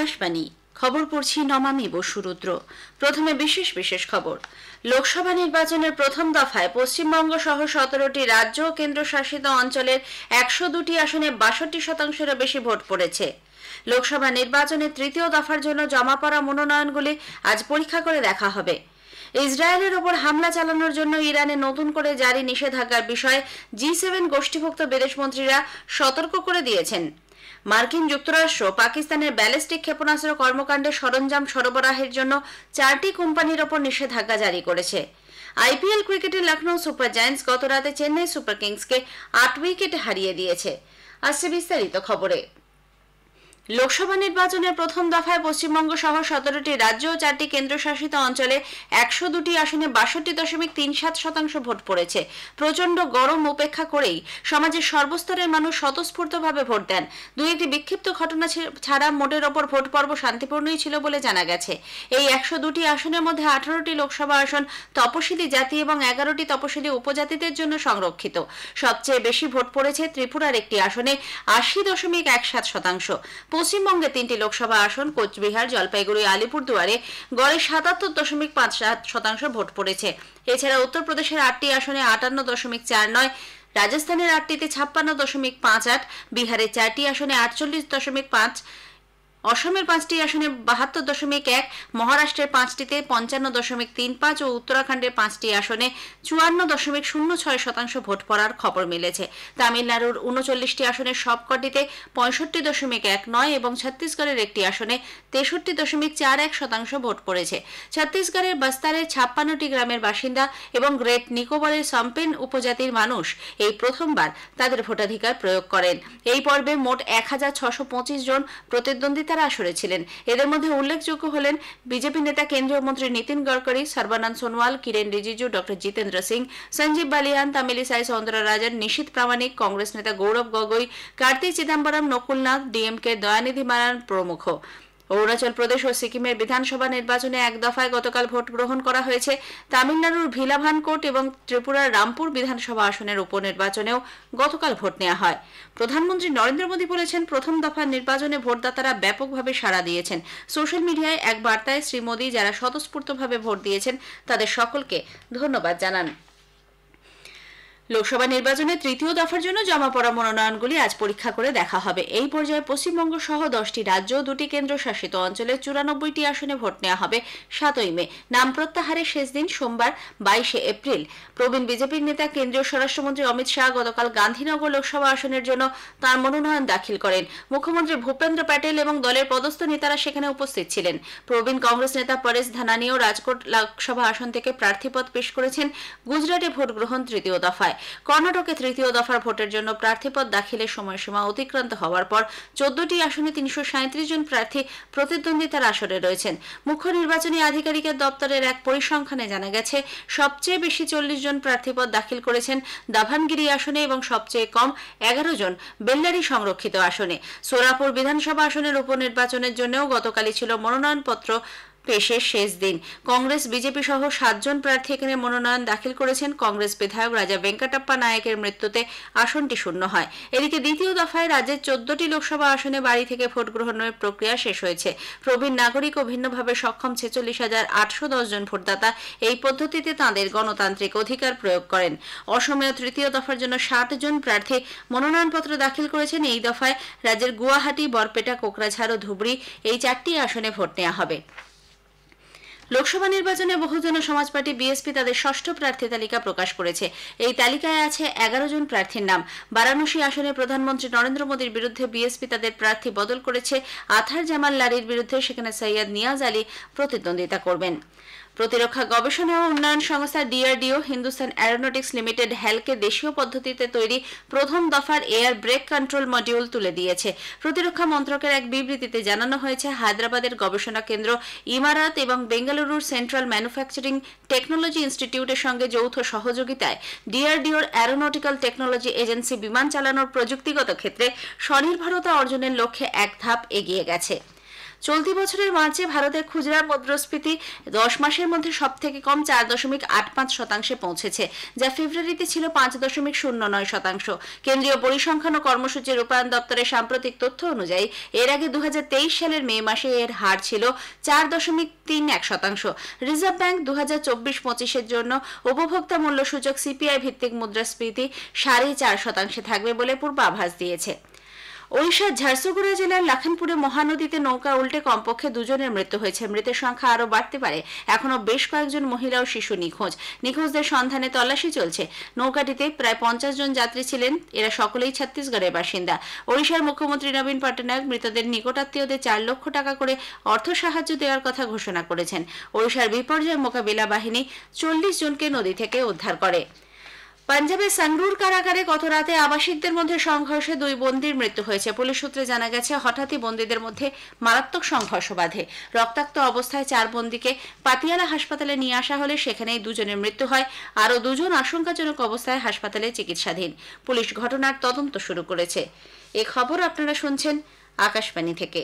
আকাশবাণী খবর পড়ছি নমামি বসুরুদ্র। প্রথমে বিশেষ খবর। লোকসভা নির্বাচনের প্রথম দফায় পশ্চিমবঙ্গ সহ 17টি রাজ্য ও কেন্দ্রশাসিত অঞ্চলের 102টি আসনে 62%-এরও বেশি ভোট পড়েছে। লোকসভা নির্বাচনের তৃতীয় দফার জন্য জমা পড়া মনোনয়নগুলি আজ পরীক্ষা করে দেখা হবে। ইসরায়েলের ওপর হামলা চালানোর জন্য ইরানে নতুন করে জারি নিষেধাজ্ঞার বিষয়ে G7 গোষ্ঠীভুক্ত বিদেশমন্ত্রীরা সতর্ক করে দিয়েছেন। মার্কিন যুক্তরাষ্ট্র পাকিস্তানের ব্যালিস্টিক ক্ষেপণাস্ত্র কর্মকাণ্ডে সরঞ্জাম সরবরাহের জন্য 4টি কোম্পানির ওপর নিষেধাজ্ঞা জারি করেছে। IPL ক্রিকেটে লখনৌ সুপার জায়ান্টস গতরাতে চেন্নাই সুপার কিংসকে 8 উইকেটে হারিয়ে দিয়েছে। আসছে বিস্তারিত খবরে। লোকসভা নির্বাচনের প্রথম দফায় পশ্চিমবঙ্গ সহ 17টি রাজ্য ও 4টি কেন্দ্রশাসিত অঞ্চলে 102টি আসনে 62.37% ভোট পড়েছে। প্রচণ্ড গরম উপেক্ষা করেই সমাজের সর্বস্তরের মানুষ স্বতঃস্ফূর্তভাবে ভোট দেন। দুই একটি বিক্ষিপ্ত ঘটনা ছাড়া মোটের ওপর ভোট পর্ব শান্তিপূর্ণই ছিল বলে জানা গেছে। এই 102টি আসনের মধ্যে 18টি লোকসভা আসন তপশিলি জাতি এবং 11টি তপশিলি উপজাতিদের জন্য সংরক্ষিত। সবচেয়ে বেশি ভোট পড়েছে ত্রিপুরার একটি আসনে 80.17%। পশ্চিমবঙ্গে 3টি লোকসভা আসন কোচবিহার, জলপাইগুড়ি, আলিপুরদুয়ারে গড়ে 77.57% ভোট পড়েছে। এছাড়া উত্তরপ্রদেশের 8টি আসনে 58.49, রাজস্থানের 8টিতে 56.58, বিহারের 4টি আসনে 48.5, অসমের 5টি আসনে 72.1, মহারাষ্ট্রের 5টিতে 55.35 ও উত্তরাখণ্ডের 5টি আসনে 54.06% ভোট পড়ার খবর মিলেছে। তামিলনাড়ুর 39টি আসনের সবকটিতে 65.19 এবং ছত্তিশগড়ের একটি আসনে 63.41% ভোট পড়েছে। ছত্তিশগড়ের বস্তারের 56টি গ্রামের বাসিন্দা এবং গ্রেট নিকোবরের সম্পেন উপজাতির মানুষ এই প্রথমবার তাদের ভোটাধিকার প্রয়োগ করেন। এই পর্বে মোট 1625 জন প্রতিদ্বন্দ্বিতা আসরে ছিলেন। এদের মধ্যে উল্লেখযোগ্য হলেন বিজেপি নেতা কেন্দ্রীয় মন্ত্রী নীতিন গড়করি, সর্বানন্দ সোনোয়াল, কিরেন রিজিজু, ডক্টর জিতেন্দ্র সিং, সঞ্জীব বালিয়ান, তামিলিসাই সৌন্দররাজন, নিশীথ প্রামাণিক, কংগ্রেস নেতা গৌরব গগৈ, কার্তি চিদম্বরম, নকুলনাথ, ডিএমকে দয়ানিধি মারান প্রমুখ। অরুণাচল প্রদেশ ও সিকিমের বিধানসভা নির্বাচনে এক দফায় গতকাল ভোট গ্রহণ করা হয়েছে। তামিলনাড়ুর ভিলাভানকোট এবং ত্রিপুরার রামপুর বিধানসভা আসনের উপনির্বাচনেও গতকাল ভোট নেওয়া হয়। প্রধানমন্ত্রী নরেন্দ্র মোদী বলেছেন, প্রথম দফার নির্বাচনে ভোটদাতারা ব্যাপকভাবে সাড়া দিয়েছেন। সোশ্যাল মিডিয়ায় এক বার্তায় শ্রী মোদী যারা স্বতঃস্ফূর্তভাবে ভোট দিয়েছেন তাদের সকলকে ধন্যবাদ জানান। লোকসভা নির্বাচনের তৃতীয় দফার জন্য জমা পড়া মনোনয়নগুলি আজ পরীক্ষা করে দেখা হবে। এই পর্যায়ে পশ্চিমবঙ্গ সহ 10টি রাজ্য ও 2টি কেন্দ্রশাসিত অঞ্চলে 94টি আসনে ভোট নেওয়া হবে 7ই মে। নাম প্রত্যাহারের শেষ দিন সোমবার 22শে এপ্রিল। প্রবীণ বিজেপির নেতা কেন্দ্রীয় স্বরাষ্ট্রমন্ত্রী অমিত শাহ গতকাল গান্ধীনগর লোকসভা আসনের জন্য তাঁর মনোনয়ন দাখিল করেন। মুখ্যমন্ত্রী ভূপেন্দ্র প্যাটেল এবং দলের পদস্থ নেতারা সেখানে উপস্থিত ছিলেন। প্রবীণ কংগ্রেস নেতা পরেশ ধানানীও রাজকোট লোকসভা আসন থেকে প্রার্থীপদ পেশ করেছেন। গুজরাটে ভোট গ্রহণ তৃতীয় দফায়। কর্ণাটকে তৃতীয় দফার ভোটের জন্য প্রার্থীপদ দাখিলের সময়সীমা অতিক্রান্ত হওয়ার পর 14টি আসনে 337 জন প্রার্থী প্রতিদ্বন্দ্বিতার আসরে রয়েছেন। মুখ্য নির্বাচনী আধিকারিকের দপ্তরের এক পরিসংখ্যানে জানা গেছে, সবচেয়ে বেশি 40 জন প্রার্থীপদ দাখিল করেছেন দাভানগিরি আসনে এবং সবচেয়ে কম 11 জন বেল্লারি সংরক্ষিত আসনে। সোলাপুর বিধানসভা আসনের উপনির্বাচনের জন্যও গতকালই ছিল মনোনয়নপত্র পেশের শেষ দিন। কংগ্রেস, বিজেপি সহ 7 জন প্রার্থী এখানে মনোনয়ন দাখিল করেছেন। কংগ্রেস বিধায়ক রাজা ভেঙ্কটাপ্পা নায়েকের মৃত্যুতে আসনটি শূন্য হয়। এদিকে দ্বিতীয় দফায় রাজ্যের 14টি লোকসভা আসনে বাড়ি থেকে ভোট গ্রহণের প্রক্রিয়া শেষ হয়েছে। প্রবীণ নাগরিক ও ভিন্নভাবে সক্ষম 46,810 জন ভোটদাতা এই পদ্ধতিতে তাঁদের গণতান্ত্রিক অধিকার প্রয়োগ করেন। অসমেও তৃতীয় দফার জন্য 60 জন প্রার্থী মনোনয়নপত্র দাখিল করেছেন। এই দফায় রাজ্যের গুয়াহাটি, বরপেটা, কোকরাঝাড় ও ধুবড়ি এই 4টি আসনে ভোট নেওয়া হবে। লোকসভা নির্বাচনে বহুজন সমাজ পার্টি বিএসপি তাদের ষষ্ঠ প্রার্থী তালিকা প্রকাশ করেছে। এই তালিকায় আছে 11 জন প্রার্থীর নাম। বারাণসী আসনে প্রধানমন্ত্রী নরেন্দ্র মোদীর বিরুদ্ধে বিএসপি তাদের প্রার্থী বদল করেছে। আথার জামাল লারির বিরুদ্ধে সেখানে সৈয়দ নিয়াজ আলী প্রতিদ্বন্দ্বিতা করবেন। প্রতিরক্ষা গবেষণা ও উন্নয়ন সংস্থা ডিআরডিও হিন্দুস্তান অ্যারোনটিক্স লিমিটেড হেলকে দেশীয় পদ্ধতিতে তৈরি প্রথম দফার এয়ার ব্রেক কন্ট্রোল মডিউল তুলে দিয়েছে। প্রতিরক্ষা মন্ত্রকের এক বিবৃতিতে জানানো হয়েছে, হায়দ্রাবাদের গবেষণা কেন্দ্র ইমারাত এবং বেঙ্গালুরুর সেন্ট্রাল ম্যানুফ্যাকচারিং টেকনোলজি ইনস্টিটিউটের সঙ্গে যৌথ সহযোগিতায় ডিআরডিওর অ্যারোনটিক্যাল টেকনোলজি এজেন্সি বিমান চালানোর প্রযুক্তিগত ক্ষেত্রে স্বনির্ভরতা অর্জনের লক্ষ্যে এক ধাপ এগিয়ে গেছে। চলতি বছরের মার্চে ভারতের খুচরা মুদ্রাস্ফীতি 10 মাসের মধ্যে সবথেকে কম 4.85% পৌঁছেছে, যা ফেব্রুয়ারিতে ছিল 5.09%। কেন্দ্রীয় পরিসংখ্যান ও কর্মসূচি রূপায়ণ দপ্তরের সাম্প্রতিক তথ্য অনুযায়ী এর আগে 2023 সালের মে মাসে এর হার ছিল 4.31%। রিজার্ভ ব্যাংক 2024-25 জন্য উপভোক্তা মূল্য সূচক সিপিআই ভিত্তিক মুদ্রাস্ফীতি 4.5% থাকবে বলে পূর্বাভাস দিয়েছে। ওড়িশার ঝারসুগুড়া জেলার লাখানপুরে মহানদীতে নৌকা উল্টে কমপক্ষে 2 জনের মৃত্যু হয়েছে। মৃতের সংখ্যা আরও বাড়তে পারে। এখনও বেশ কয়েকজন মহিলা ও শিশু নিখোঁজদের সন্ধানে তল্লাশি চলছে। নৌকাটিতে প্রায় 50 জন যাত্রী ছিলেন। এরা সকলেই ছত্তিশগড়ের বাসিন্দা। ওড়িশার মুখ্যমন্ত্রী নবীন পট্টনায়ক মৃতদের নিকটাত্মীয়দের 4 লক্ষ টাকা করে অর্থ সাহায্য দেওয়ার কথা ঘোষণা করেছেন। ওড়িশার বিপর্যয় মোকাবিলা বাহিনী 40 জনকে নদী থেকে উদ্ধার করে। পাঞ্জাবের সাংরুর কারাগারে গত রাতে আবাসিকদের মধ্যে সংঘর্ষে 2 বন্দীর মৃত্যু হয়েছে। পুলিশ সূত্রে জানা গেছে, হঠাৎই বন্দীদের মধ্যে মারাত্মক সংঘর্ষ বাধে। রক্তাক্ত অবস্থায় 4 বন্দীকে পাতিয়ালা হাসপাতালে নিয়ে আসা হলে সেখানেই 2 জনের মৃত্যু হয়। আরও 2 জন আশঙ্কাজনক অবস্থায় হাসপাতালে চিকিৎসাধীন। পুলিশ ঘটনার তদন্ত শুরু করেছে। এই খবর আপনারা শুনছেন আকাশবাণী থেকে।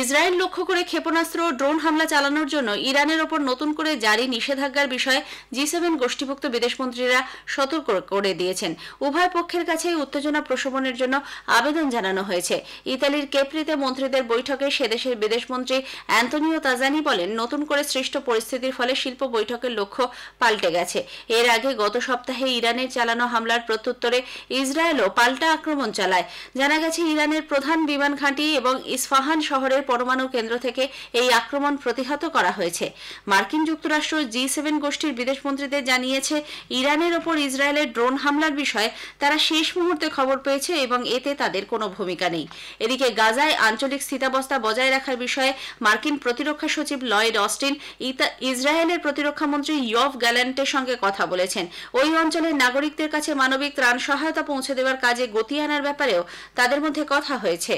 ইসরায়েল লক্ষ্য করে ক্ষেপণাস্ত্র ও ড্রোন হামলা চালানোর জন্য ইরানের ওপর নতুন করে জারি নিষেধাজ্ঞার বিষয়ে G7 গোষ্ঠীভুক্ত বিদেশমন্ত্রীরা সতর্ক করে দিয়েছেন। উভয় পক্ষের কাছেই উত্তেজনা প্রশমনের জন্য আবেদন জানানো হয়েছে। ইতালির কেপ্রিতে মন্ত্রীদের বৈঠকে সেদেশের বিদেশমন্ত্রী অ্যান্তোনিও তাজানি বলেন, নতুন করে সৃষ্ট পরিস্থিতির ফলে শিল্প বৈঠকের লক্ষ্য পাল্টে গেছে। এর আগে গত সপ্তাহে ইরানের চালানো হামলার প্রত্যুত্তরে ইসরায়েলও পাল্টা আক্রমণ চালায়। জানা গেছে, ইরানের প্রধান বিমান ঘাঁটি এবং ইস্পাহান শহরের পরমাণু কেন্দ্র থেকে এই আক্রমণ প্রতিহত করা হয়েছে। মার্কিন যুক্তরাষ্ট্র G7 গোষ্ঠীর বিদেশমন্ত্রীদের জানিয়েছে, ইরানের ওপর ইসরায়েলের ড্রোন হামলার বিষয়ে তারা শেষ মুহূর্তে খবর পেয়েছে এবং এতে তাদের কোনো ভূমিকা নেই। এদিকে গাজায় আঞ্চলিক স্থিতাবস্থা বজায় রাখার বিষয়ে মার্কিন প্রতিরক্ষা সচিব লয়েড অস্টিন ইসরায়েলের প্রতিরক্ষামন্ত্রী ইয়ভ গ্যালান্টের সঙ্গে কথা বলেছেন। ওই অঞ্চলের নাগরিকদের কাছে মানবিক ত্রাণ সহায়তা পৌঁছে দেওয়ার কাজে গতি আনার ব্যাপারেও তাদের মধ্যে কথা হয়েছে।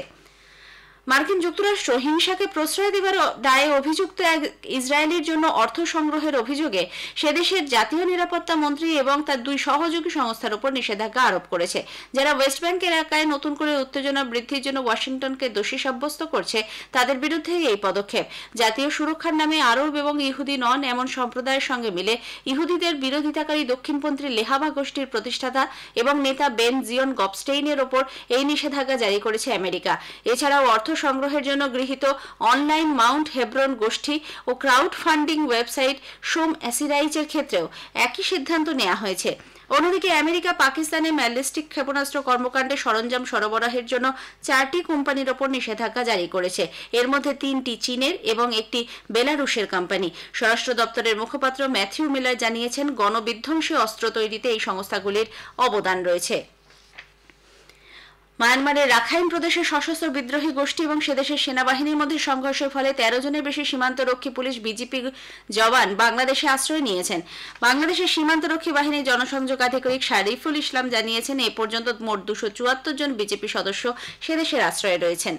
মার্কিন যুক্তরাষ্ট্র হিংসাকে প্রশ্রয় দেবার দায়ে অভিযুক্ত এক ইসরায়েলের জন্য অর্থ সংগ্রহের অভিযোগে সেদেশের জাতীয় নিরাপত্তা মন্ত্রী এবং তার 2 সহযোগী সংস্থার উপর নিষেধাজ্ঞা আরোপ করেছে, যারা ওয়েস্ট ব্যাংক এলাকায় নতুন করে উত্তেজনা বৃদ্ধির জন্য ওয়াশিংটনকে দোষী সাব্যস্ত করছে। তাদের বিরুদ্ধেই এই পদক্ষেপ। জাতীয় সুরক্ষার নামে আরব এবং ইহুদি নন এমন সম্প্রদায়ের সঙ্গে মিলে ইহুদিদের বিরোধিতাকারী দক্ষিণপন্থী লেহাবা গোষ্ঠীর প্রতিষ্ঠাতা এবং নেতা বেন জিওন গপস্টেইনের ওপর এই নিষেধাজ্ঞা জারি করেছে আমেরিকা। এছাড়াও অর্থ সংগ্রহের জন্য গৃহীত অনলাইন মাউন্ট হেব্রন গোষ্ঠী ও ক্রাউড ফান্ডিং ওয়েবসাইট সোম অ্যাসিরাইজের ক্ষেত্রেও একই সিদ্ধান্ত নেওয়া হয়েছে। অন্যদিকে আমেরিকা পাকিস্তানে ব্যালিস্টিক ক্ষেপণাস্ত্র কর্মকাণ্ডে সরঞ্জাম সরবরাহের জন্য 4টি কোম্পানির ওপর নিষেধাজ্ঞা জারি করেছে। এর মধ্যে 3টি চীনের এবং একটি বেলারুশের কোম্পানি। স্বরাষ্ট্র দপ্তরের মুখপাত্র ম্যাথিউ মিলার জানিয়েছেন, গণবিধ্বংসী অস্ত্র তৈরিতে এই সংস্থাগুলির অবদান রয়েছে। মায়ানমারের রাখাইন প্রদেশে সশস্ত্র বিদ্রোহী গোষ্ঠী এবং সেদেশের সেনাবাহিনীর মধ্যে সংঘর্ষের ফলে 13 জনের বেশি সীমান্তরক্ষী পুলিশ বিজিপি জওয়ান বাংলাদেশে আশ্রয় নিয়েছেন। বাংলাদেশের সীমান্তরক্ষী বাহিনীর জনসংযোগ আধিকারিক শারিফুল ইসলাম জানিয়েছেন, এ পর্যন্ত মোট 274 জন বিজেপি সদস্য সেদেশের আশ্রয়ে রয়েছেন।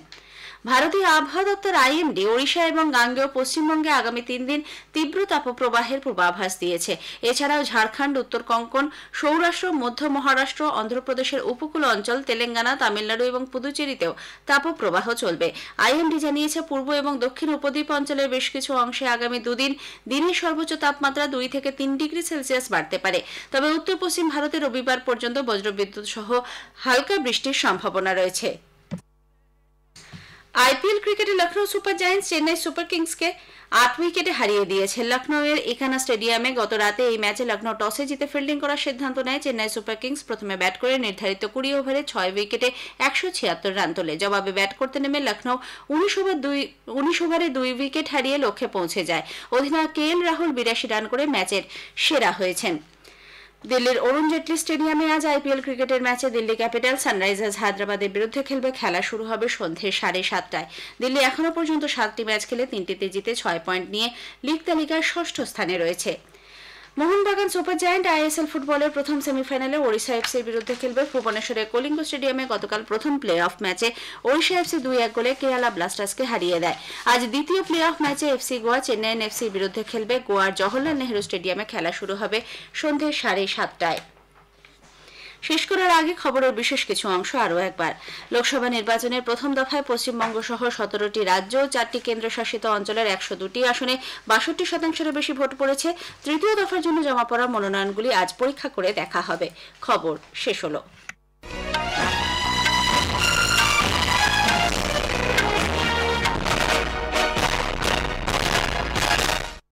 ভারতীয় আবহাওয়া দপ্তর IMD ওড়িশা এবং গাঙ্গেয় পশ্চিমবঙ্গে আগামী 3 দিন তীব্র তাপপ্রবাহের পূর্বাভাস দিয়েছে। এছাড়াও ঝাড়খণ্ড, উত্তর কোঙ্কণ, সৌরাষ্ট্র, মধ্য মহারাষ্ট্র, অন্ধ্রপ্রদেশের উপকূল অঞ্চল, তেলেঙ্গানা, তামিলনাড়ু এবং পুদুচেরিতেও তাপপ্রবাহ চলবে। IMD জানিয়েছে, পূর্ব এবং দক্ষিণ উপদ্বীপ অঞ্চলের বেশ কিছু অংশে আগামী 2 দিন দিনের সর্বোচ্চ তাপমাত্রা 2 থেকে 3 ডিগ্রি সেলসিয়াস বাড়তে পারে। তবে উত্তর পশ্চিম ভারতে রবিবার পর্যন্ত বজ্রবিদ্যুৎ সহ হালকা বৃষ্টির সম্ভাবনা রয়েছে। IPL ক্রিকেটে Lucknow super giants Chennai super কিংসকে 8 উইকেটে হারিয়ে দিয়েছে। লখনৌয়ের একানা স্টেডিয়ামে গত রাতে এই ম্যাচে লখনৌ টসে জিতে ফিল্ডিং করার সিদ্ধান্ত নেয়। চেন্নাই সুপার কিংস প্রথমে ব্যাট করে নির্ধারিত 20 ওভারে 6 উইকেটে 176 রান তোলে। জবাবে ব্যাট করতে নেমে লখনৌ 19 ওভারে 2 উইকেট হারিয়ে লক্ষ্যে পৌঁছে যায়। অধিনায়ক KL রাহুল 82 রান করে ম্যাচের সেরা হয়েছেন। দিল্লির অরুণ জেটলি স্টেডিয়ামে আজ IPL ক্রিকেটের ম্যাচে দিল্লি ক্যাপিটাল সানরাইজার্স হায়দ্রাবাদের বিরুদ্ধে খেলবে। খেলা শুরু হবে সন্ধ্যে 7:30টায়। দিল্লি এখনো পর্যন্ত 7টি ম্যাচ খেলে 3টিতে জিতে 6 পয়েন্ট নিয়ে লিগ তালিকার 6ষ্ঠ স্থানে রয়েছে। মোহনবাগান সুপার জায়ান্ট ISL ফুটবলের প্রথম সেমিফাইনালে ওড়িশা এফসির বিরুদ্ধে খেলবে। ভুবনেশ্বরের কলিঙ্গ স্টেডিয়ামে গতকাল প্রথম প্লে অফ ম্যাচে ওড়িশা এফসি 2-1 গোলে কেরালা ব্লাস্টার্সকে হারিয়ে দেয়। আজ দ্বিতীয় প্লে অফ ম্যাচে এফসি গোয়া চেন্নাইন এফসির বিরুদ্ধে খেলবে। গোয়ার জওহরলাল নেহরু স্টেডিয়ামে খেলা শুরু হবে সন্ধ্যে 7:30টায়। শেষ করার আগে খবরের বিশেষ কিছু অংশ আরও একবার। লোকসভা নির্বাচনের প্রথম দফায় পশ্চিমবঙ্গ সহ 17টি রাজ্য, 4টি কেন্দ্রশাসিত অঞ্চলের 102টি আসনে 62%-এরও বেশি ভোট পড়েছে। তৃতীয় দফার জন্য জমা পড়া মনোনয়নগুলি আজ পরীক্ষা করে দেখা হবে। খবর শেষ হলো।